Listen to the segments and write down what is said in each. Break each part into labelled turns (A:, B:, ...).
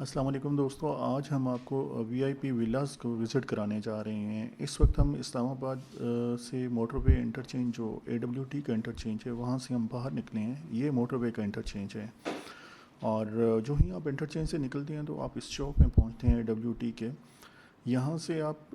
A: अस्सलाम वालेकुम दोस्तों, आज हम आपको वीआईपी विलास को विज़िट कराने जा रहे हैं। इस वक्त हम इस्लामाबाद से मोटरवे इंटरचेंज जो एडब्ल्यूटी का इंटरचेंज है वहाँ से हम बाहर निकले हैं। ये मोटरवे का इंटरचेंज है और जो ही आप इंटरचेंज से निकलते हैं तो आप इस चौक में पहुँचते हैं एडब्ल्यूटी के। यहाँ से आप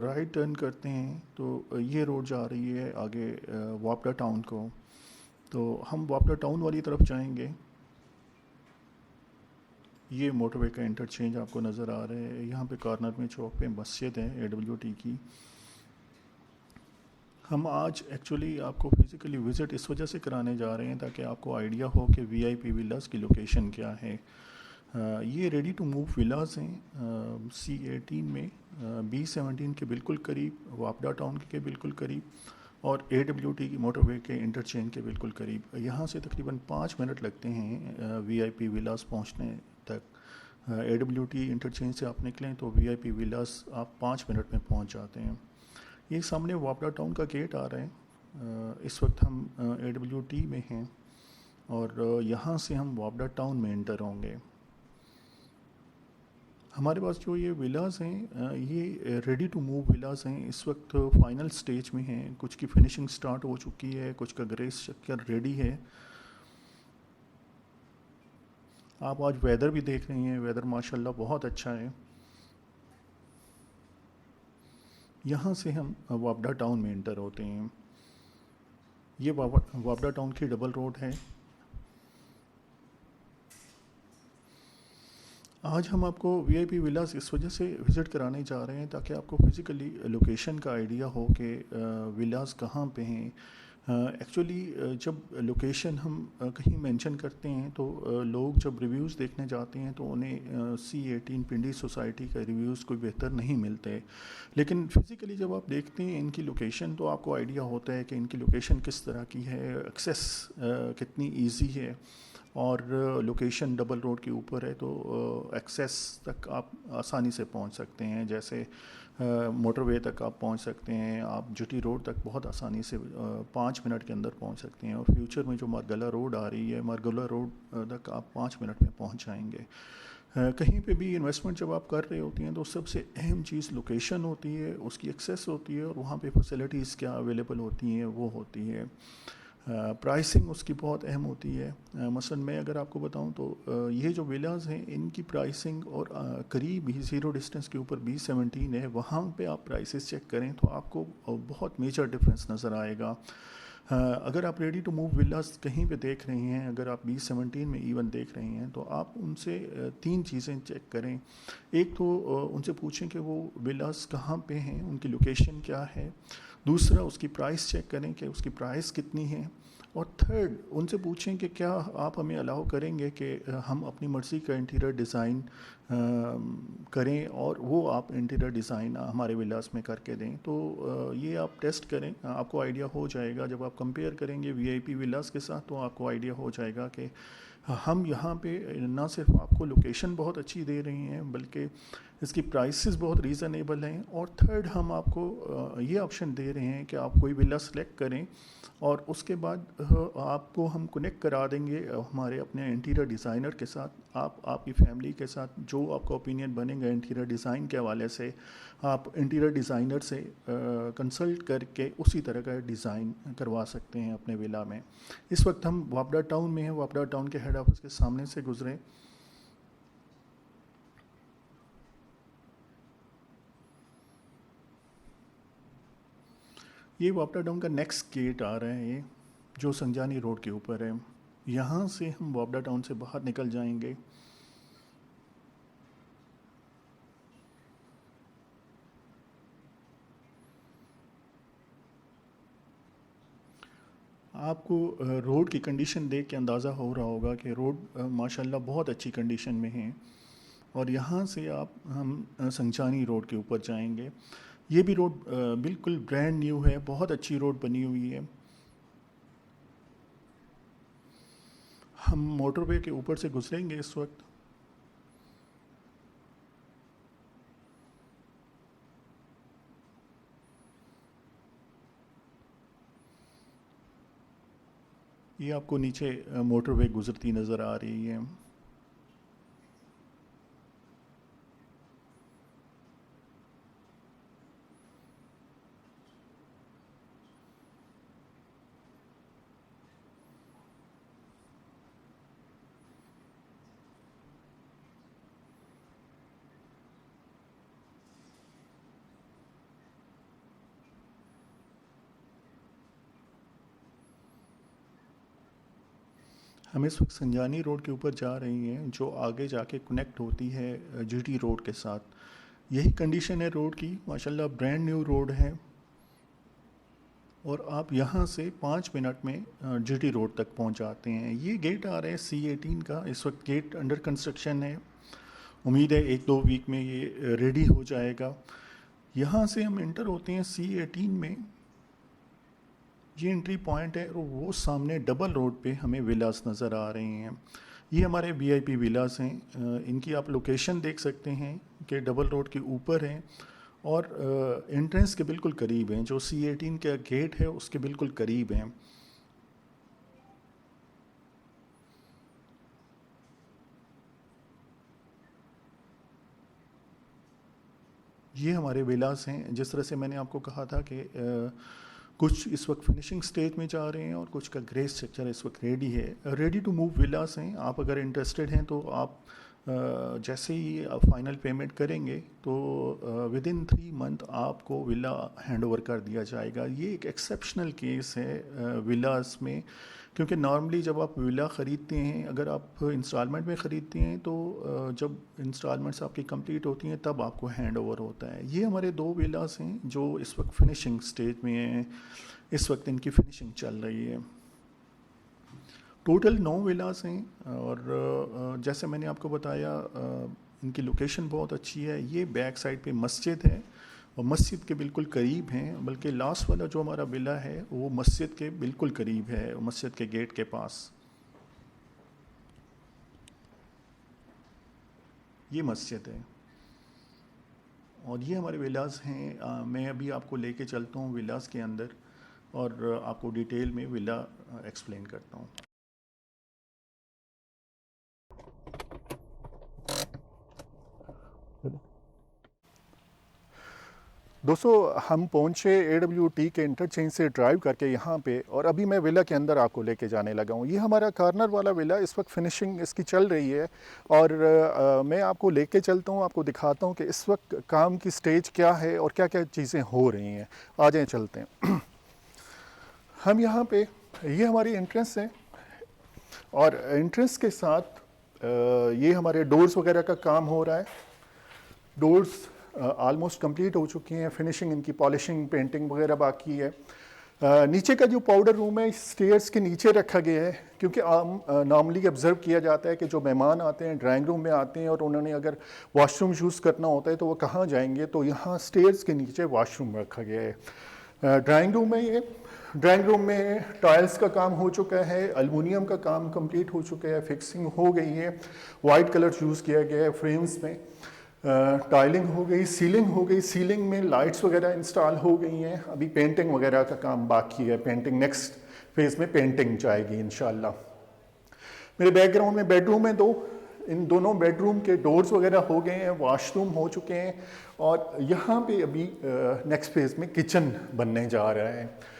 A: राइट टर्न करते हैं तो ये रोड जा रही है आगे वापडा टाउन को। तो हम वापडा टाउन वाली तरफ जाएंगे। ये मोटरवे का इंटरचेंज आपको नज़र आ रहा है। यहाँ पे कॉर्नर में चौक पे मस्जिद है एडब्ल्यूटी की। हम आज एक्चुअली आपको फिज़िकली विज़िट इस वजह से कराने जा रहे हैं ताकि आपको आइडिया हो कि वीआईपी विलास की लोकेशन क्या है। ये रेडी टू मूव विलास हैं C18 में, B17 के बिल्कुल करीब, वापडा टाउन के बिल्कुल करीब और AWT की मोटरवे के इंटरचेंज के बिल्कुल करीब। यहाँ से तकरीबन 5 मिनट लगते हैं वीआईपी विलास पहुँचने तक। AWT इंटरचेंज से आप निकलें तो वीआईपी विलास आप 5 मिनट में पहुँच जाते हैं। ये सामने वापडा टाउन का गेट आ रहा है। इस वक्त हम AWT में हैं और यहाँ से हम वापडा टाउन में एंटर होंगे। हमारे पास जो ये विलास हैं ये रेडी टू मूव विलास हैं। इस वक्त फाइनल स्टेज में हैं। कुछ की फिनिशिंग स्टार्ट हो चुकी है, कुछ का ग्रेस स्ट्रक्चर रेडी है। आप आज वेदर भी देख रही हैं, वेदर माशाल्लाह बहुत अच्छा है। यहाँ से हम वापडा टाउन में एंटर होते हैं। ये वापडा टाउन की डबल रोड है। आज हम आपको वीआईपी विलास इस वजह से विज़िट कराने जा रहे हैं ताकि आपको फिज़िकली लोकेशन का आइडिया हो कि विलास कहाँ पे हैं। एक्चुअली जब लोकेशन हम कहीं मेंशन करते हैं तो लोग जब रिव्यूज़ देखने जाते हैं तो उन्हें C18 पिंडी सोसाइटी का रिव्यूज़ कोई बेहतर नहीं मिलते। लेकिन फ़िज़िकली जब आप देखते हैं इनकी लोकेशन तो आपको आइडिया होता है कि इनकी लोकेशन किस तरह की है, एक्सेस कितनी ईजी है और लोकेशन डबल रोड के ऊपर है तो एक्सेस तक आप आसानी से पहुंच सकते हैं। जैसे मोटरवे तक आप पहुंच सकते हैं, आप जुटी रोड तक बहुत आसानी से 5 मिनट के अंदर पहुंच सकते हैं और फ्यूचर में जो मारगला रोड आ रही है, मारगला रोड तक आप 5 मिनट में पहुंच जाएंगे। कहीं पे भी इन्वेस्टमेंट जब आप कर रहे होती हैं तो सबसे अहम चीज़ लोकेशन होती है, उसकी एक्सेस होती है और वहाँ पे फैसिलिटीज़ क्या अवेलेबल होती हैं वो होती है। प्राइसिंग उसकी बहुत अहम होती है। मसलन मैं अगर आपको बताऊं तो ये जो विलास हैं इनकी प्राइसिंग और करीब ही ज़ीरो डिस्टेंस के ऊपर B17 है, वहाँ पे आप प्राइसेस चेक करें तो आपको बहुत मेजर डिफरेंस नज़र आएगा। अगर आप रेडी टू मूव विलास कहीं पे देख रही हैं, अगर आप B17 में इवन देख रही हैं तो आप उनसे 3 चीज़ें चेक करें। एक तो उनसे पूछें कि वो विलास कहाँ पे हैं, उनकी लोकेशन क्या है। दूसरा उसकी प्राइस चेक करें कि उसकी प्राइस कितनी है। और थर्ड उनसे पूछें कि क्या आप हमें अलाउ करेंगे कि हम अपनी मर्ज़ी का इंटीरियर डिज़ाइन करें और वो आप इंटीरियर डिज़ाइन हमारे विलास में करके दें। तो ये आप टेस्ट करें, आपको आइडिया हो जाएगा। जब आप कंपेयर करेंगे वीआईपी विलास के साथ तो आपको आइडिया हो जाएगा कि हम यहाँ पे ना सिर्फ आपको लोकेशन बहुत अच्छी दे रही हैं बल्कि इसकी प्राइसेस बहुत रीज़नेबल हैं। और थर्ड हम आपको ये ऑप्शन दे रहे हैं कि आप कोई विला सेलेक्ट करें और उसके बाद आपको हम कनेक्ट करा देंगे हमारे अपने इंटीरियर डिज़ाइनर के साथ। आप आपकी फैमिली के साथ जो आपका ओपिनियन बनेगा इंटीरियर डिज़ाइन के हवाले से, आप इंटीरियर डिज़ाइनर से कंसल्ट करके उसी तरह का डिज़ाइन करवा सकते हैं अपने विला में। इस वक्त हम वापडा टाउन में हैं, वापडा टाउन के हेड ऑफिस के सामने से गुजरे। ये वापडा टाउन का नेक्स्ट गेट आ रहा है, ये जो संजानी रोड के ऊपर है। यहाँ से हम वापडा टाउन से बाहर निकल जाएंगे। आपको रोड की कंडीशन देख के अंदाज़ा हो रहा होगा कि रोड माशाल्लाह बहुत अच्छी कंडीशन में है। और यहाँ से आप हम संजानी रोड के ऊपर जाएंगे। ये भी रोड बिल्कुल ब्रांड न्यू है, बहुत अच्छी रोड बनी हुई है। हम मोटरवे के ऊपर से गुजरेंगे इस वक्त। ये आपको नीचे मोटरवे गुजरती नज़र आ रही है। हम इस वक्त संजानी रोड के ऊपर जा रही हैं, जो आगे जाके कनेक्ट होती है जीटी रोड के साथ। यही कंडीशन है रोड की, माशाल्लाह ब्रांड न्यू रोड है। और आप यहाँ से 5 मिनट में जीटी रोड तक पहुँच जाते हैं। ये गेट आ रहा है C18 का, इस वक्त गेट अंडर कंस्ट्रक्शन है। उम्मीद है 1-2 वीक में ये रेडी हो जाएगा। यहाँ से हम इंटर होते हैं C18 में, ये एंट्री पॉइंट है। और वो सामने डबल रोड पे हमें विलास नज़र आ रहे हैं। ये हमारे VIP विलास हैं। इनकी आप लोकेशन देख सकते हैं कि डबल रोड के ऊपर हैं और एंट्रेंस के बिल्कुल करीब हैं। जो C18 का गेट है उसके बिल्कुल करीब हैं। ये हमारे विलास हैं। जिस तरह से मैंने आपको कहा था कि कुछ इस वक्त फिनिशिंग स्टेज में जा रहे हैं और कुछ का ग्रे स्ट्रक्चर इस वक्त रेडी है। रेडी टू मूव विलास हैं। आप अगर इंटरेस्टेड हैं तो आप जैसे ही आप फाइनल पेमेंट करेंगे तो विदिन 3 मंथ आपको विला हैंडओवर कर दिया जाएगा। ये एक एक्सेप्शनल केस है विलास में, क्योंकि नॉर्मली जब आप विला ख़रीदते हैं, अगर आप इंस्टॉलमेंट में ख़रीदते हैं तो जब इंस्टॉलमेंट्स आपकी कंप्लीट होती हैं तब आपको हैंडओवर होता है। ये हमारे 2 विलास हैं जो इस वक्त फिनिशिंग स्टेज में हैं। इस वक्त इनकी फिनिशिंग चल रही है। टोटल 9 विलास हैं और जैसे मैंने आपको बताया इनकी लोकेशन बहुत अच्छी है। ये बैक साइड पे मस्जिद है और मस्जिद के बिल्कुल करीब हैं, बल्कि लास्ट वाला जो हमारा विला है वो मस्जिद के बिल्कुल करीब है, मस्जिद के गेट के पास। ये मस्जिद है और ये हमारे विलास हैं। मैं अभी आपको लेके चलता हूँ विलास के अंदर और आपको डिटेल में विला एक्सप्लेन करता हूँ। दोस्तों, हम पहुंचे AWT के इंटरचेंज से ड्राइव करके यहाँ पे, और अभी मैं विला के अंदर आपको लेके जाने लगा हूँ। ये हमारा कॉर्नर वाला विला, इस वक्त फिनिशिंग इसकी चल रही है और मैं आपको लेके चलता हूँ, आपको दिखाता हूँ कि इस वक्त काम की स्टेज क्या है और क्या क्या चीज़ें हो रही हैं। आ जाएँ चलते हैं। हम यहाँ पे, ये हमारी एंट्रेंस है और एंट्रेंस के साथ ये हमारे डोर्स वगैरह का काम हो रहा है। डोर्स ऑलमोस्ट कंप्लीट हो चुकी हैं। फिनिशिंग इनकी पॉलिशिंग पेंटिंग वगैरह बाकी है। नीचे का जो पाउडर रूम है स्टेयर्स के नीचे रखा गया है, क्योंकि नॉर्मली ऑब्ज़र्व किया जाता है कि जो मेहमान आते हैं ड्राइंग रूम में आते हैं और उन्होंने अगर वॉशरूम यूज़ करना होता है तो वो कहाँ जाएंगे, तो यहाँ स्टेयर्स के नीचे वॉशरूम रखा गया है। ड्राइंग रूम है ये। ड्राइंग रूम में टाइल्स का काम हो चुका है, एल्युमिनियम का काम कंप्लीट हो चुका है, फिक्सिंग हो गई है, वाइट कलर यूज़ किया गया है फ्रेम्स में, टाइलिंग हो गई, सीलिंग हो गई, सीलिंग में लाइट्स वगैरह इंस्टॉल हो गई हैं। अभी पेंटिंग वगैरह का काम बाकी है। पेंटिंग नेक्स्ट फेज़ में पेंटिंग जाएगी इंशाल्लाह। मेरे बैकग्राउंड में बेडरूम है 2। इन दोनों बेडरूम के डोर्स वगैरह हो गए हैं, वॉशरूम हो चुके हैं और यहाँ पे अभी नेक्स्ट फेज़ में किचन बनने जा रहा है।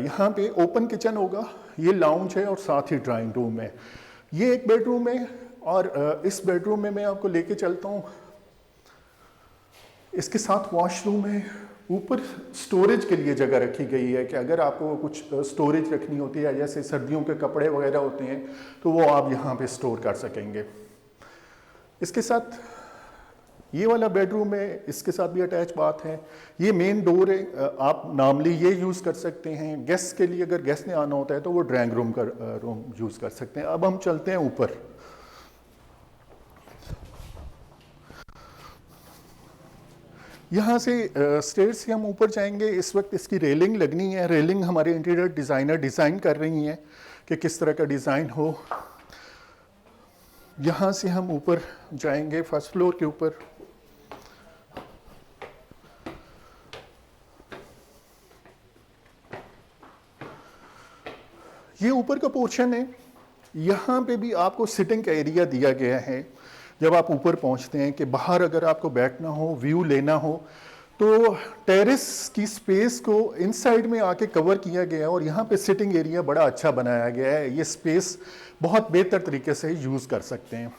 A: यहाँ पे ओपन किचन होगा। ये लाउंज है और साथ ही ड्राइंग रूम है। ये एक बेडरूम है और इस बेडरूम में मैं आपको लेके चलता हूँ। इसके साथ वॉशरूम है। ऊपर स्टोरेज के लिए जगह रखी गई है कि अगर आपको कुछ स्टोरेज रखनी होती है, जैसे सर्दियों के कपड़े वगैरह होते हैं, तो वो आप यहाँ पे स्टोर कर सकेंगे। इसके साथ ये वाला बेडरूम है, इसके साथ भी अटैच बाथ है। ये मेन डोर है। आप नॉर्मली ये यूज़ कर सकते हैं। गेस्ट के लिए, अगर गेस्ट ने आना होता है तो वो ड्राइंग रूम का रूम यूज़ कर सकते हैं। अब हम चलते हैं ऊपर। यहाँ से स्टेयर से हम ऊपर जाएंगे। इस वक्त इसकी रेलिंग लगनी है। रेलिंग हमारे इंटीरियर डिज़ाइनर डिज़ाइन कर रही हैं कि किस तरह का डिज़ाइन हो। यहाँ से हम ऊपर जाएंगे फर्स्ट फ्लोर के ऊपर। ये ऊपर का पोर्शन है। यहाँ पे भी आपको सिटिंग का एरिया दिया गया है। जब आप ऊपर पहुँचते हैं कि बाहर अगर आपको बैठना हो, व्यू लेना हो, तो टेरेस की स्पेस को इनसाइड में आके कवर किया गया है और यहाँ पे सिटिंग एरिया बड़ा अच्छा बनाया गया है। ये स्पेस बहुत बेहतर तरीके से यूज़ कर सकते हैं।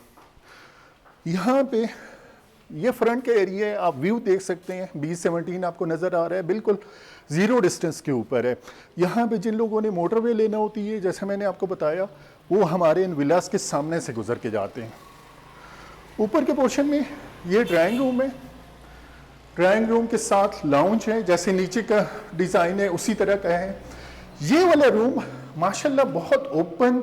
A: यहाँ पे ये फ्रंट का एरिया है। आप व्यू देख सकते हैं। B17 आपको नज़र आ रहा है। बिल्कुल ज़ीरो डिस्टेंस के ऊपर है। यहाँ पे जिन लोगों ने मोटरवे लेना होती है, जैसे मैंने आपको बताया, वो हमारे इन विलास के सामने से गुजर के जाते हैं। ऊपर के पोर्शन में ये ड्राइंग रूम है, ड्राइंग रूम के साथ लाउंज है, जैसे नीचे का डिज़ाइन है उसी तरह का है। ये वाला रूम माशाल्लाह बहुत ओपन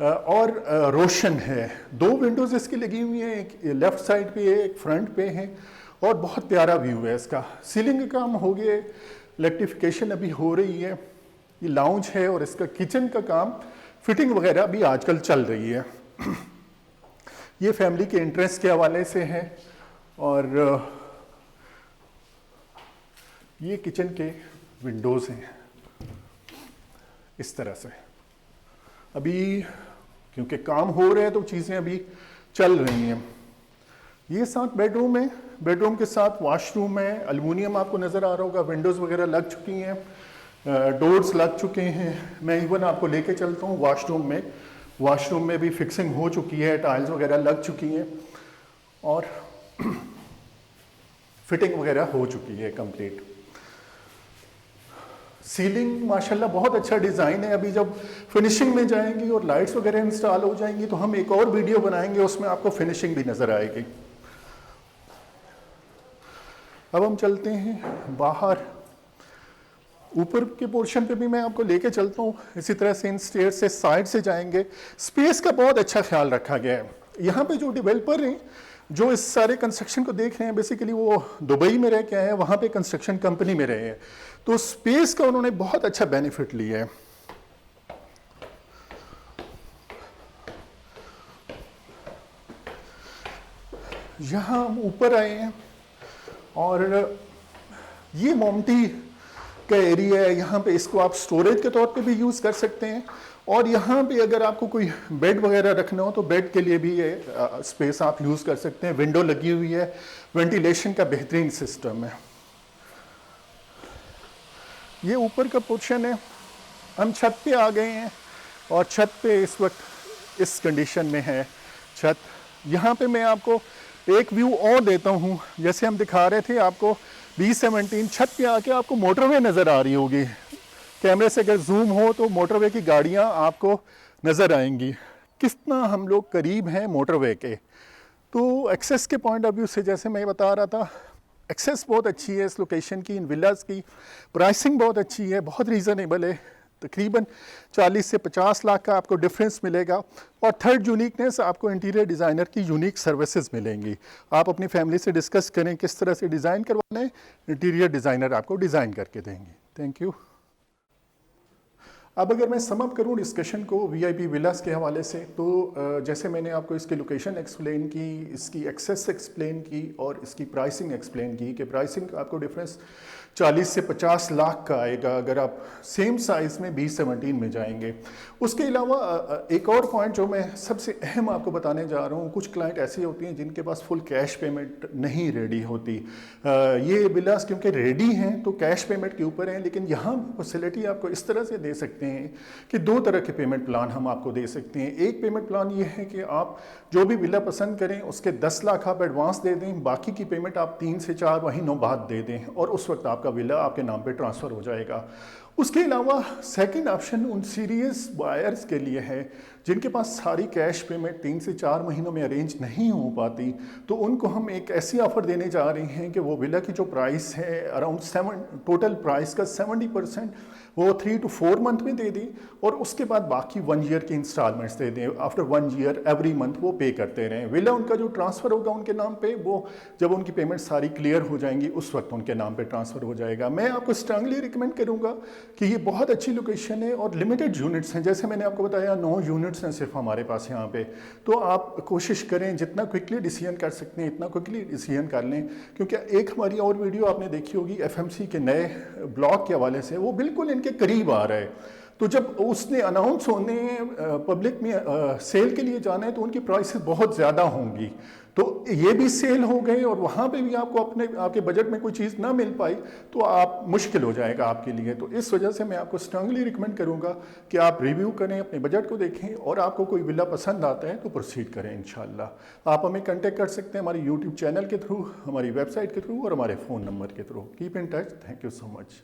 A: और रोशन है। 2 विंडोज़ इसकी लगी हुई हैं, एक लेफ़्ट साइड पे है, एक फ्रंट पे है, और बहुत प्यारा व्यू है इसका। सीलिंग का काम हो गया, इलेक्ट्रिफिकेशन अभी हो रही है। ये लाउंज है और इसका किचन का काम, फिटिंग वगैरह भी आजकल चल रही है। ये फैमिली के इंटरेस्ट के हवाले से है। और ये किचन के विंडोज़ हैं इस तरह से। अभी क्योंकि काम हो रहे हैं तो चीज़ें अभी चल रही हैं। ये साथ बेडरूम है, बेडरूम के साथ वॉशरूम है। एल्युमिनियम आपको नज़र आ रहा होगा, विंडोज़ वगैरह लग चुकी हैं, डोर्स लग चुके हैं। मैं इवन आपको लेके चलता हूँ वॉशरूम में। वॉशरूम में भी फिक्सिंग हो चुकी है, टाइल्स वगैरह लग चुकी हैं और फिटिंग वगैरह हो चुकी है कंप्लीट। सीलिंग माशाल्लाह बहुत अच्छा डिज़ाइन है। अभी जब फिनिशिंग में जाएंगी और लाइट्स वगैरह इंस्टॉल हो जाएंगी तो हम एक और वीडियो बनाएंगे, उसमें आपको फिनिशिंग भी नज़र आएगी। अब हम चलते हैं बाहर। ऊपर के पोर्शन पे भी मैं आपको लेके चलता हूँ। इसी तरह से इन स्टेयर से साइड से जाएंगे। स्पेस का बहुत अच्छा ख्याल रखा गया है। यहाँ पे जो डेवलपर हैं जो इस सारे कंस्ट्रक्शन को देख रहे हैं, बेसिकली वो दुबई में रह के आए हैं, वहाँ पे कंस्ट्रक्शन कंपनी में रहे हैं, तो स्पेस का उन्होंने बहुत अच्छा बेनिफिट लिया है। यहाँ हम ऊपर आए हैं और ये मोमटी का एरिया है। यहाँ पे इसको आप स्टोरेज के तौर पे भी यूज़ कर सकते हैं, और यहाँ पे अगर आपको कोई बेड वगैरह रखना हो तो बेड के लिए भी ये स्पेस आप यूज़ कर सकते हैं। विंडो लगी हुई है, वेंटिलेशन का बेहतरीन सिस्टम है। ये ऊपर का पोर्शन है। हम छत पे आ गए हैं और छत पे इस वक्त इस कंडीशन में है छत। यहाँ पे मैं आपको एक व्यू और देता हूँ। जैसे हम दिखा रहे थे आपको B17, छत पे आके आपको मोटरवे नज़र आ रही होगी। कैमरे से अगर जूम हो तो मोटरवे की गाड़ियाँ आपको नज़र आएंगी। कितना हम लोग करीब हैं मोटरवे के। तो एक्सेस के पॉइंट ऑफ व्यू से जैसे मैं बता रहा था, एक्सेस बहुत अच्छी है इस लोकेशन की, इन विलास की। प्राइसिंग बहुत अच्छी है, बहुत रीज़नेबल है। तकरीबन 40 से 50 लाख का आपको डिफरेंस मिलेगा। और थर्ड यूनिकनेस, आपको इंटीरियर डिज़ाइनर की यूनिक सर्विसेज मिलेंगी। आप अपनी फैमिली से डिस्कस करें किस तरह से डिज़ाइन करवाना है, इंटीरियर डिज़ाइनर आपको डिज़ाइन करके देंगे। Thank you. अब अगर मैं समअप करूं डिस्कशन को VIP विलास के हवाले से, तो जैसे मैंने आपको इसकी लोकेशन एक्सप्लेन की, इसकी एक्सेस एक्सप्लेन की और इसकी प्राइसिंग एक्सप्लेन की कि प्राइसिंग आपको डिफरेंस 40 से 50 लाख का आएगा अगर आप सेम साइज़ में B17 में जाएंगे। उसके अलावा एक और पॉइंट जो मैं सबसे अहम आपको बताने जा रहा हूँ, कुछ क्लाइंट ऐसी होती हैं जिनके पास फुल कैश पेमेंट नहीं रेडी होती। ये विलास क्योंकि रेडी हैं तो कैश पेमेंट के ऊपर हैं, लेकिन यहाँ फैसिलिटी आपको इस तरह से दे सकते हैं कि 2 तरह के पेमेंट प्लान हम आपको दे सकते हैं। एक पेमेंट प्लान ये है कि आप जो भी विला पसंद करें उसके 10 लाख आप एडवांस दे दें, बाकी की पेमेंट आप 3 से 4 महीनों बाद दे दें और उस वक्त आपका विला आपके नाम पे ट्रांसफ़र हो जाएगा। उसके अलावा सेकंड ऑप्शन उन सीरियस बायर्स के लिए है जिनके पास सारी कैश पेमेंट 3 से 4 महीनों में अरेंज नहीं हो पाती, तो उनको हम एक ऐसी ऑफ़र देने जा रहे हैं कि वो विला की जो प्राइस है अराउंड 7, टोटल प्राइस का 70% वो 3 to 4 मंथ में दे दें और उसके बाद बाकी 1 ईयर की इंस्टॉलमेंट्स दे दें। आफ्टर 1 ईयर एवरी मंथ वो पे करते रहें। विला उनका जो ट्रांसफ़र होगा उनके नाम पे, वो जब उनकी पेमेंट सारी क्लियर हो जाएंगी उस वक्त उनके नाम पे ट्रांसफ़र हो जाएगा। मैं आपको स्ट्रांगली रिकमेंड करूँगा कि ये बहुत अच्छी लोकेशन है और लिमिटेड यूनिट्स हैं। जैसे मैंने आपको बताया 9 यूनिट्स हैं सिर्फ हमारे पास यहाँ पे। तो आप कोशिश करें जितना क्विकली डिसीजन कर सकते हैं इतना क्विकली डिसीजन कर लें, क्योंकि एक हमारी और वीडियो आपने देखी होगी FMC के नए ब्लॉक के हवाले से, वो बिल्कुल इनके करीब आ रहा है। तो जब उसने अनाउंस होने पब्लिक में सेल के लिए जाना है तो उनकी प्राइसेस बहुत ज़्यादा होंगी। तो ये भी सेल हो गए और वहाँ पे भी आपको आपके बजट में कोई चीज़ ना मिल पाई तो आप मुश्किल हो जाएगा आपके लिए। तो इस वजह से मैं आपको स्ट्रांगली रिकमेंड करूँगा कि आप रिव्यू करें, अपने बजट को देखें और आपको कोई विला पसंद आता है तो प्रोसीड करें इंशाल्लाह। आप हमें कांटेक्ट कर सकते हैं हमारी YouTube चैनल के थ्रू, हमारी वेबसाइट के थ्रू और हमारे फ़ोन नंबर के through. Keep in touch. Thank you so much.